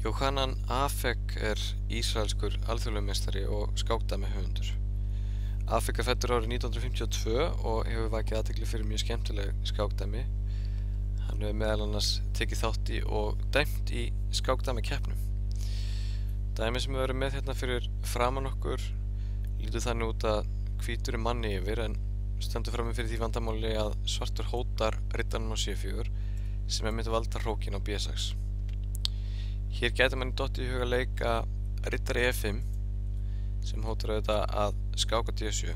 Jóhannan Afek ísraelskur alþjóðleikameistari og skákdæmi höfundur. Afek fæddur árið 1952 og hefur vakið athygli fyrir mjög skemmtileg skákdæmi. Hann hefur meðal annars tekið þátt í og dæmt í skákdæmakeppnum. Dæmi sem við verðum með hérna fyrir framan okkur lítur þannig út að hvítur manni yfir en stendur frammi fyrir því vandamáli að svartur hótar riddarann á C4 sem myndi valda hrókin á B6. Hér gæti manni dottið í huga leika riddari E5 sem hótar auðvitað að skáka D7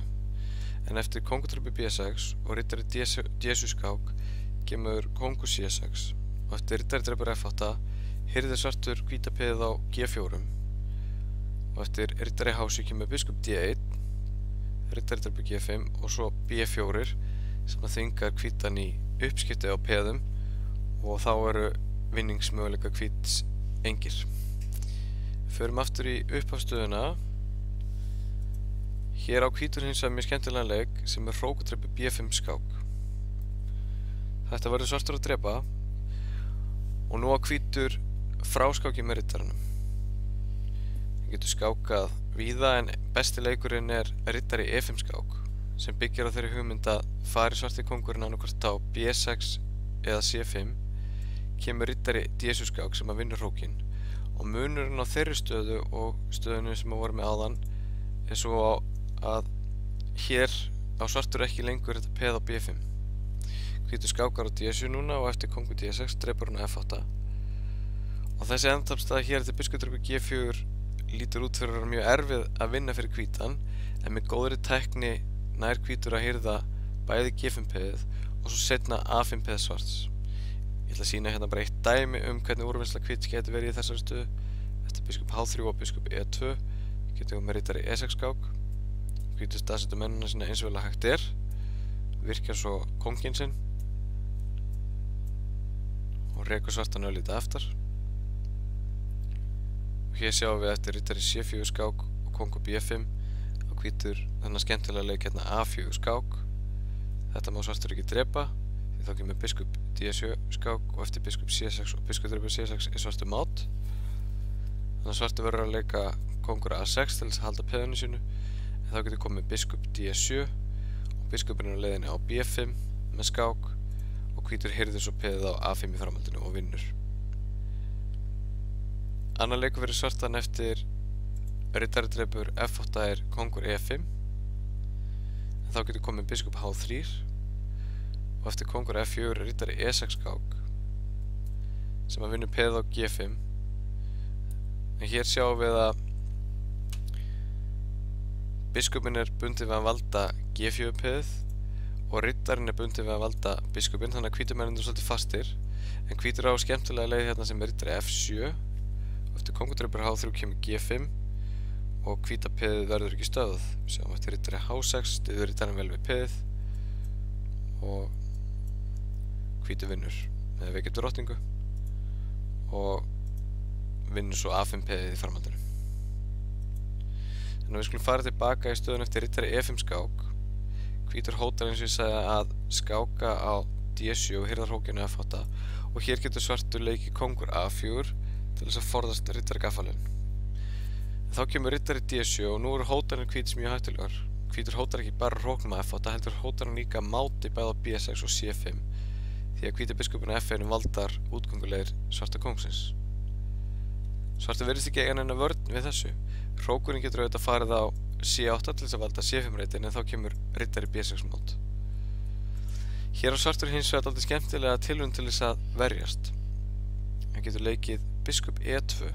en eftir kóngutröppu B6 og riddari D7 skák kemur kóngur C6 og eftir riddari drepur F8 hirðir svartur hvíta piðið á G4 og eftir riddari H7 kemur biskup D1 riddari drepur G5 og svo B4 sem að þvingar hvítan í uppskiptið á piðum og þá eru vinningsmöguleika hvíts engir. Förum aftur í upphafsstöðuna. Hér á hvítur hins vegar mjög skemmtilegan leik sem hrókudreppu B5 skák. Þetta verður svartur að drepa og nú á hvítur fráskáki með riddaranum. Hann getur skákað víða en besti leikurinn riddari E5 skák sem byggir á þeirri hugmynd að fari svarti kóngurinn annarkvort á B6 eða C5 kemur riddari D7 skák sem að vinna hrókin og munurinn á þeirri stöðu og stöðunum sem að voru með áðan svo að hér á svartur ekki lengur þetta peð á B5. Hvítur skákar á D7 núna og eftir kóngur D6 drepur hann á F8 og þessi endtapstaða hér eftir biskupdrepur G4 lítur út fyrir að vera mjög erfið að vinna fyrir hvítan en með góðri tækni nær hvítur að hirða bæði G5 peðið og svo setna A5 peð svarts. Ég ætla að sýna hérna bara eitt dæmi hvernig úrvinnsla hvíts getur verið í þessari stöðu. Eftir biskup H3 og biskup E2 getum við með riddari E6 skák. Hvítur staðsetur mennina sína eins og vel að hægt virkjar svo kónginn sinn og rekur svartan örlítið aftar. Og hér sjáum við eftir riddari C4 skák og kóngur B5 og hvítur þennan skemmtilega leik hérna A4 skák. Þetta má svartur ekki drepa því þá kemur biskup D7 skák og eftir biskup C6 og biskup drepur C6 svartur mát. Þannig að svartur verður að leika kóngur A6 til þess að halda peðinu sínu en þá getur komið biskup D7 og biskupinn er á leiðinni á B5 með skák og hvítur hirðir svo peðið á A5 í framhaldinu og vinnur. Annar leikur fyrir svartan eftir riddari drepur F8 kóngur E5 en þá getur komið biskup H3 og eftir kóngur F4 riddari E6 skák sem að vinna peð á G5 en hér sjáum við að biskupinn bundið við að valda G4 peðið og riddarinn bundið við að valda biskupinn þannig að hvítur mennir svolítið fastir en hvítur á skemmtilega leið hérna sem riddari F7 og eftir kóngur drepur H3 kemur G5 og hvíta peðið verður ekki stöðuð. Sjáum eftir riddari H6 styður riddarinn vel við peðið og hvítur vinnur með veikja drottningu og vinnur svo A5 peðið í framhaldinu. Þannig að við skulum fara tilbaka í stöðun eftir riddari E5 skák. Hvítur hótar eins og ég sagði að skáka á D7 og hirðar hrókinu F8 og hér getur svartur leikið kóngur A4 til þess að forðast riddari gafalinn. En þá kemur riddari D7 og nú eru hótanir hvíts mjög hættulegar. Hvítur hótar ekki bara hróknum að F8 heldur hótar hann líka máti bæði á B6 og C5 því að hvíti biskupinn F1 valdar útgöngulegir svarta kóngsins. Svartur virðist ekki eiga neina vörn við þessu. Hrókurinn getur auðvitað farið á C8 til þess að valda C5 reitin en þá kemur riddari B6 mát. Hér á svartur hins vegar dálítið skemmtilega tilraun til þess að verjast. Hann getur leikið biskup E2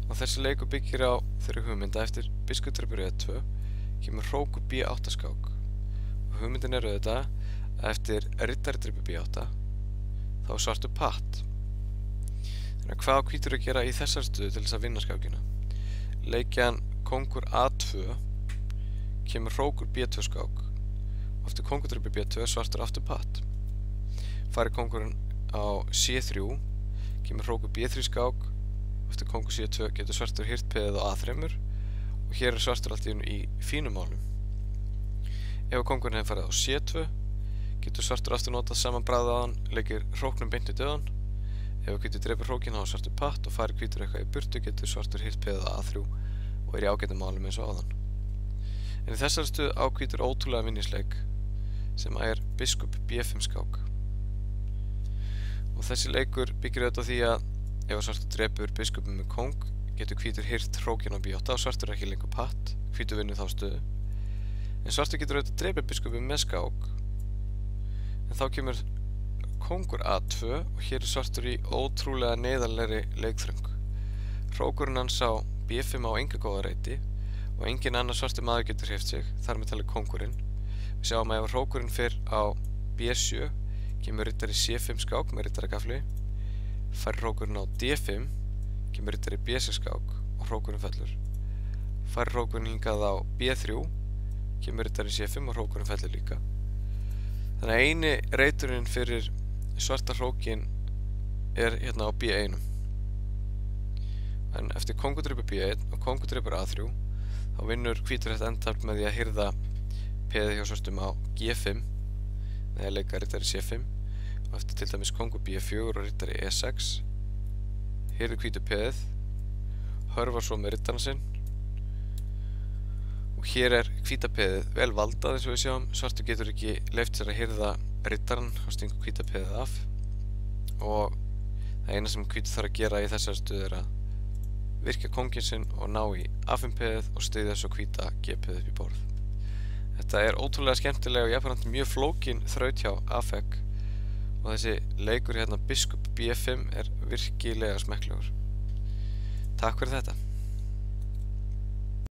og þessi leikur byggir á þeirri hugmynda eftir biskup drepur E2 kemur hrókur B8 skák og hugmyndin auðvitað að eftir riddari drepur B8 þá svartur patt. Þannig að hvað á hvítur að gera í þessar stöðu til þess að vinna skákina? Leikja hann kóngur A2 kemur hrókur B2 skák og eftir kóngur drepur B2 svartur aftur patt. Fari kóngurinn á C3 kemur hrókur B3 skák og eftir kóngur C2 getur svartur hirt peðið á A3 og hér svartur allt í fínum málum. Ef kóngurinn hefur farið á C2 getur svartur aftur notað saman bragð á hann, leikir hróknum beint í döðan Ef hvítur drepur hrókinn á svartur patt og fari hvítur eitthvað í burtu getur svartur hirt peðið á A3 og er í ágætum málum eins og áðan. En í þessari stöðu á hvítur ótrúlega minnisleik sem er biskup B5 skák. Og þessi leikur byggir auðvitað á því að ef svartur drepur biskupum með kóng getur hvítur hirt hrókinn á B8 og svartur er ekki lengur patt, hvítur vinnur þá stöðu. En svartur getur auðvitað drepið biskupum með skák, en þá kemur kóngur A2 og hér er svartur í ótrúlega neyðarlegri leikþröng. Hrókurinn hans á B5 á enga góða reiti og engin annar svartur maður getur hrift sig, þar með talið kóngurinn. Við sjáum að ef hrókurinn fer á B7 kemur riddari C5 skák með riddaragafli, fær hrókurinn á D5 kemur riddari B6 skák og hrókurinn fellur. Fær hrókurinn hingað á B3 kemur riddari C5 og hrókurinn fellur líka. Þannig að eini reiturinn fyrir svarta hrókinn er hérna á B1. En eftir kóngur drepur B1 og kóngur drepur A3 þá vinnur hvítur þetta endtafl með því að hirða peðið hjá svartum á G5 með að leika riddari C5 og eftir til dæmis kóngur B4 og riddari E6 hirður hvítur peðið, hörfar svo með riddaran sinn og hér er hvíta peðið vel valdað eins og við sjáum. Svartur getur ekki leyft sér að hirða riddaran og stingur hvíta peðið af og það eina sem hvítur þarf að gera í þessari stöðu er að virkja kónginn sinn og ná í A5 peðið og styðja svo hvíta G-peðið upp í borð. Þetta er ótrúlega skemmtilega og jafnframt mjög flókin þraut hjá Afek og þessi leikur hérna biskup B5 er virkilega smekklegur. Takk fyrir þetta.